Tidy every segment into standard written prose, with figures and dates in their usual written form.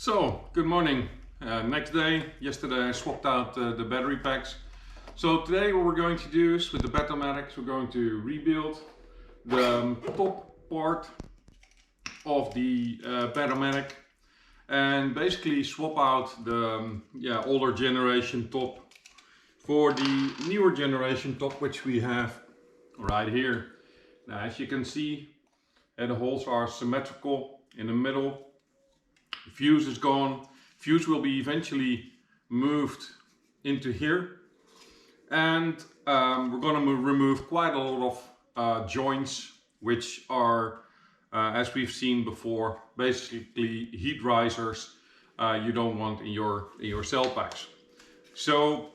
So, good morning. Next day, yesterday I swapped out the battery packs. So today what we're going to do is with the Batt-O-Matics we're going to rebuild the top part of the Batt-O-Matic and basically swap out the older generation top for the newer generation top, which we have right here. Now, as you can see, the holes are symmetrical in the middle. The fuse is gone. Fuse will be eventually moved into here, and we're going to remove quite a lot of joints, which are, as we've seen before, basically heat risers you don't want in your cell packs. So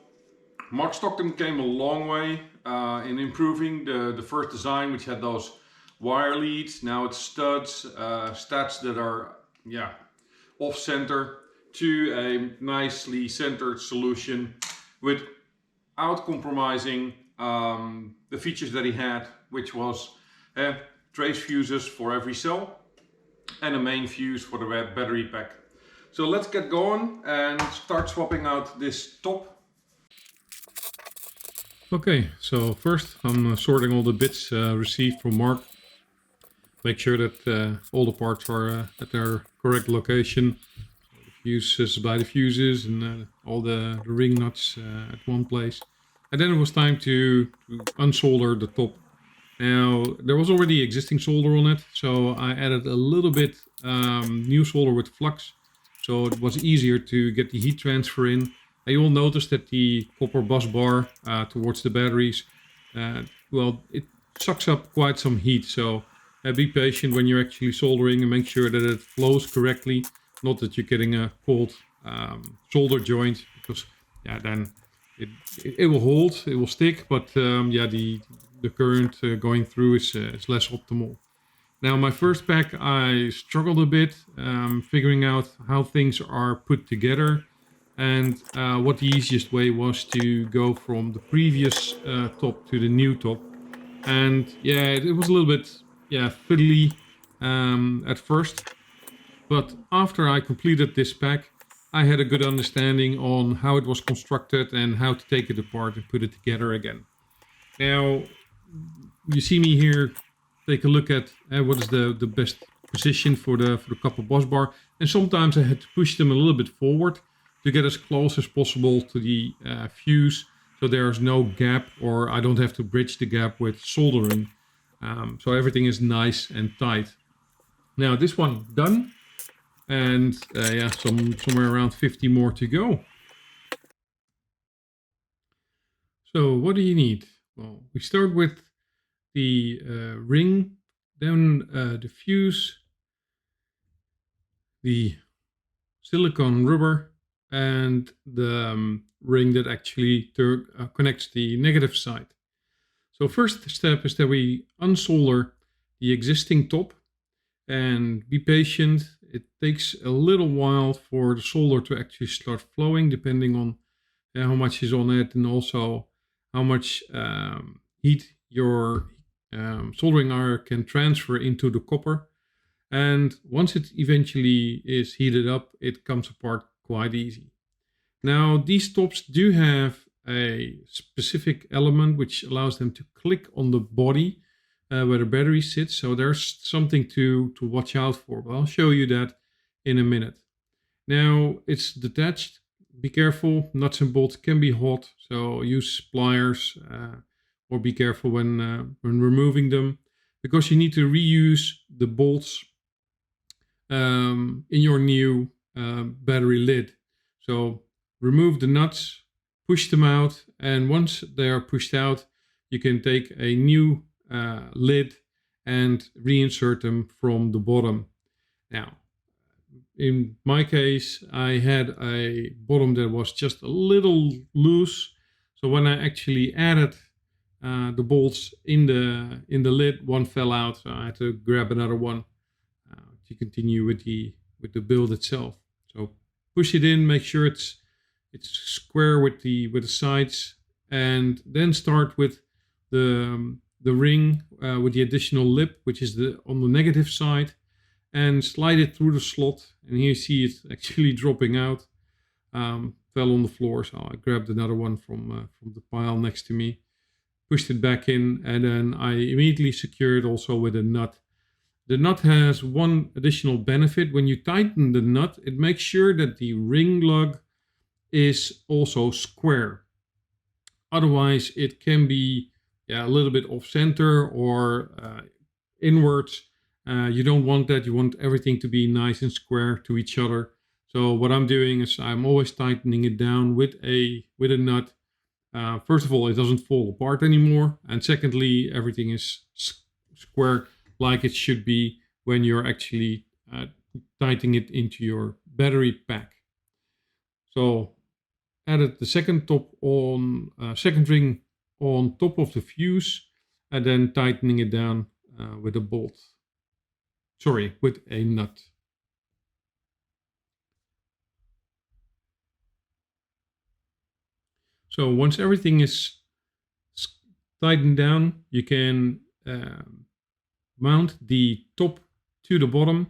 Mark Stockton came a long way in improving the first design, which had those wire leads. Now it's studs that are off-center to a nicely centered solution without compromising the features that he had, which was trace fuses for every cell and a main fuse for the battery pack. So let's get going and start swapping out this top. Okay, so first I'm sorting all the bits received from Mark. Make sure that all the parts are at their correct location. The fuses by the fuses and all the ring nuts at one place. And then it was time to unsolder the top. Now, there was already existing solder on it, so I added a little bit new solder with flux. So it was easier to get the heat transfer in. And you'll notice that the copper bus bar towards the batteries, well, it sucks up quite some heat. So be patient when you're actually soldering and make sure that it flows correctly. Not that you're getting a cold solder joint, because then it will hold, it will stick, but the current going through is less optimal. Now, my first pack, I struggled a bit figuring out how things are put together and what the easiest way was to go from the previous top to the new top. And it was a little bit fiddly at first, but after I completed this pack, I had a good understanding on how it was constructed and how to take it apart and put it together again. Now, you see me here take a look at what is the best position for the copper bus bar, and sometimes I had to push them a little bit forward to get as close as possible to the fuse, so there's no gap, or I don't have to bridge the gap with soldering. So everything is nice and tight. Now this one done, and somewhere around 50 more to go. So what do you need? Well, we start with the ring, then the fuse, the silicone rubber, and the ring that actually connects the negative side. So first step is that we unsolder the existing top, and be patient. It takes a little while for the solder to actually start flowing, depending on how much is on it and also how much heat your soldering iron can transfer into the copper. And once it eventually is heated up, it comes apart quite easy. Now, these tops do have a specific element which allows them to click on the body where the battery sits. So there's something to watch out for. But I'll show you that in a minute. Now, it's detached. Be careful. Nuts and bolts can be hot, so use pliers or be careful when removing them, because you need to reuse the bolts in your new battery lid. So remove the nuts, push them out, and once they are pushed out, you can take a new lid and reinsert them from the bottom. Now, in my case, I had a bottom that was just a little loose, so when I actually added the bolts in the lid, one fell out, so I had to grab another one to continue with the build itself. So push it in, make sure it's square with the sides, and then start with the ring with the additional lip, which is on the negative side, and slide it through the slot. And here you see it actually dropping out. Fell on the floor, so I grabbed another one from the pile next to me, pushed it back in, and then I immediately secured also with a nut. The nut has one additional benefit. When you tighten the nut, it makes sure that the ring lug is also square. Otherwise, it can be a little bit off center or inwards. You don't want that. You want everything to be nice and square to each other. So what I'm doing is I'm always tightening it down with a nut. First of all, it doesn't fall apart anymore, and secondly, everything is square like it should be when you're actually tightening it into your battery pack. So added the second ring on top of the fuse, and then tightening it down with a bolt. Sorry, with a nut. So once everything is tightened down, you can mount the top to the bottom,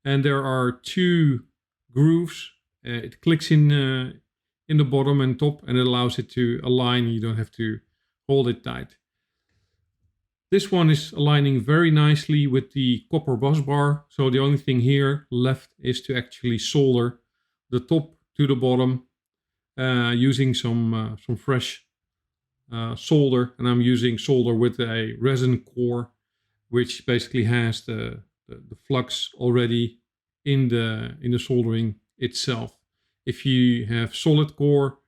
and there are two grooves. It clicks in the bottom and top, and it allows it to align. You don't have to hold it tight. This one is aligning very nicely with the copper bus bar, so the only thing here left is to actually solder the top to the bottom using some fresh solder, and I'm using solder with a resin core, which basically has the flux already in the soldering itself. If you have solid core,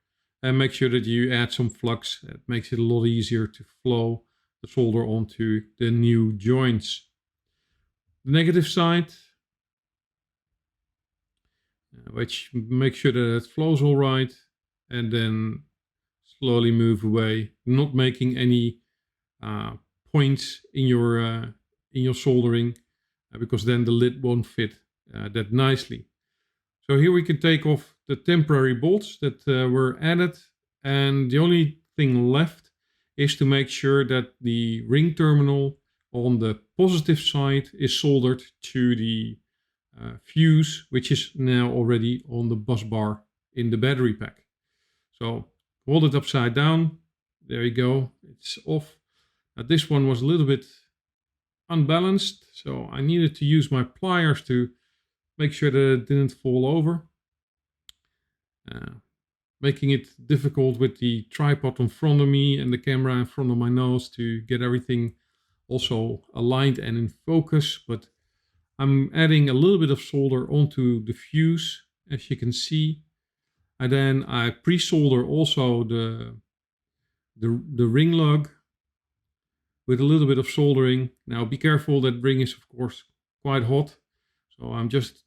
make sure that you add some flux. It makes it a lot easier to flow the solder onto the new joints. The negative side, which make sure that it flows all right, and then slowly move away, not making any points in your soldering, because then the lid won't fit that nicely. So here we can take off the temporary bolts that were added, and the only thing left is to make sure that the ring terminal on the positive side is soldered to the fuse, which is now already on the bus bar in the battery pack. So hold it upside down. There you go. It's off. Now this one was a little bit unbalanced, so I needed to use my pliers to make sure that it didn't fall over. Making it difficult with the tripod in front of me and the camera in front of my nose to get everything also aligned and in focus. But I'm adding a little bit of solder onto the fuse, as you can see. And then I pre-solder also the ring lug with a little bit of soldering. Now be careful, that ring is of course quite hot. So I'm just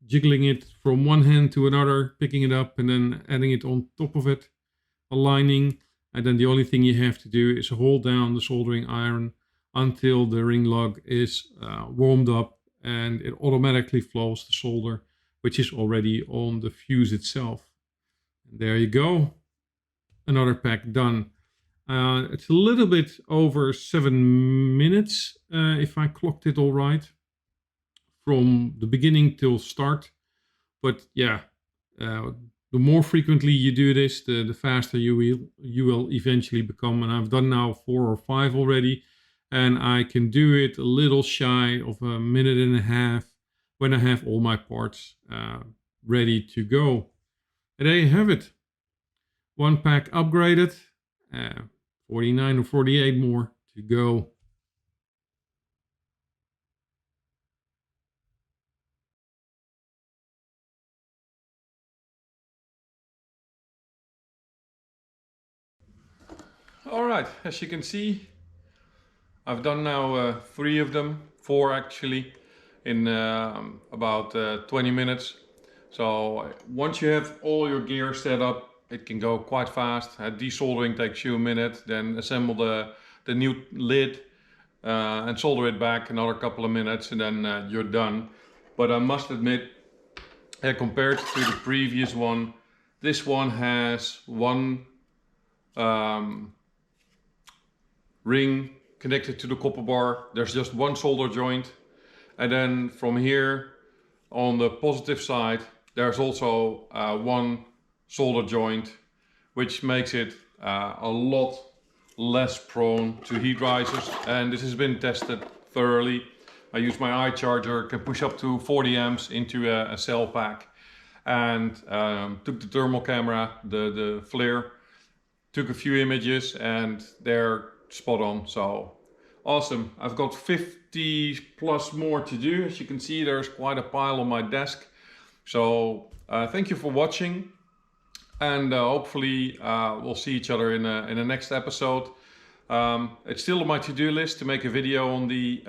jiggling it from one hand to another, picking it up and then adding it on top of it, aligning. And then the only thing you have to do is hold down the soldering iron until the ring lug is warmed up, and it automatically flows the solder, which is already on the fuse itself. And there you go. Another pack done. It's a little bit over 7 minutes, if I clocked it all right, from the beginning till start. But yeah, the more frequently you do this, the faster you will eventually become. And I've done now 4 or 5 already, and I can do it a little shy of a minute and a half when I have all my parts ready to go. And there you have it. One pack upgraded, 49 or 48 more to go. All right, as you can see, I've done now 3 of them, 4 actually, in about 20 minutes. So once you have all your gear set up, it can go quite fast. Desoldering takes you a minute, then assemble the new lid and solder it back another couple of minutes, and then you're done. But I must admit, compared to the previous one, this one has one ring connected to the copper bar. There's just one solder joint, And then from here, on the positive side, there's also one solder joint, which makes it a lot less prone to heat rises. And this has been tested thoroughly. I use my eye charger, can push up to 40 amps into a cell pack, and took the thermal camera, the flare, took a few images, and they're spot on. So awesome. I've got 50 plus more to do. As you can see, there's quite a pile on my desk. So thank you for watching, and hopefully we'll see each other in the next episode. It's still on my to-do list to make a video on the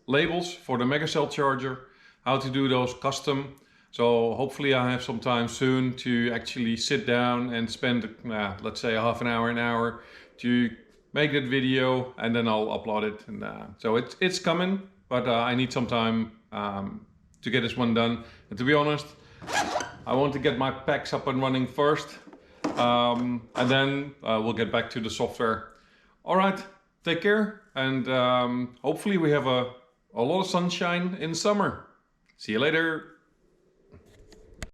labels for the megacell charger, how to do those custom. So hopefully I have some time soon to actually sit down and spend, let's say an hour to make that video, and then I'll upload it. And so it's coming, but I need some time to get this one done. And to be honest, I want to get my packs up and running first, and then we'll get back to the software. All right, take care, and hopefully we have a lot of sunshine in summer. See you later.